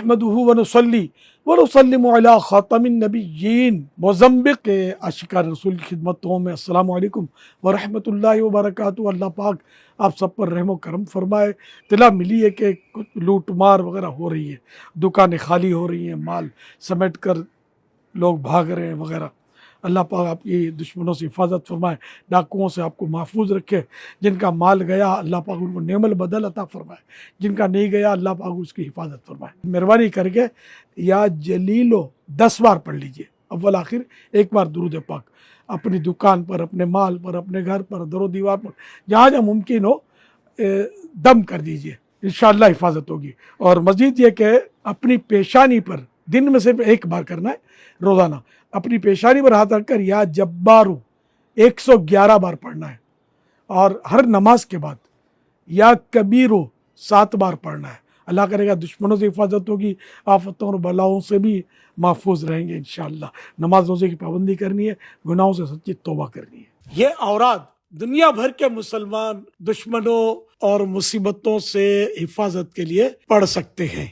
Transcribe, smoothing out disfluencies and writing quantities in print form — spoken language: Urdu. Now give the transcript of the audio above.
نحمدہ ونصلی ونسلم علی خاتم النبیین موزمبق کے عاشقان رسول کی خدمتوں میں السلام علیکم ورحمۃ اللہ وبرکاتہ۔ اللہ پاک آپ سب پر رحم و کرم فرمائے۔ اطلاع ملی ہے کہ لوٹ مار وغیرہ ہو رہی ہے، دکانیں خالی ہو رہی ہیں، مال سمیٹ کر لوگ بھاگ رہے ہیں وغیرہ۔ اللہ پاک آپ کی دشمنوں سے حفاظت فرمائے، ڈاکوؤں سے آپ کو محفوظ رکھے۔ جن کا مال گیا اللہ پاک ان کو نعم البدل عطا فرمائے، جن کا نہیں گیا اللہ پاک اس کی حفاظت فرمائے۔ مہربانی کر کے یا جلیلو 10 بار پڑھ لیجئے، اول آخر ایک بار درود پاک اپنی دکان پر، اپنے مال پر، اپنے گھر پر، در و دیوار پر، جہاں جہاں ممکن ہو دم کر دیجئے، انشاءاللہ حفاظت ہوگی۔ اور مزید یہ کہ اپنی پیشانی پر دن میں صرف ایک بار کرنا ہے روزانہ، اپنی پیشانی پر ہاتھ رکھ کر یا جبارو 111 بار پڑھنا ہے، اور ہر نماز کے بعد یا کبیرو 7 بار پڑھنا ہے۔ اللہ کرے گا دشمنوں سے حفاظت ہوگی، آفتوں اور بلاؤں سے بھی محفوظ رہیں گے انشاءاللہ۔ نماز روزے کی پابندی کرنی ہے، گناہوں سے سچی توبہ کرنی ہے۔ یہ اوراد دنیا بھر کے مسلمان دشمنوں اور مصیبتوں سے حفاظت کے لیے پڑھ سکتے ہیں۔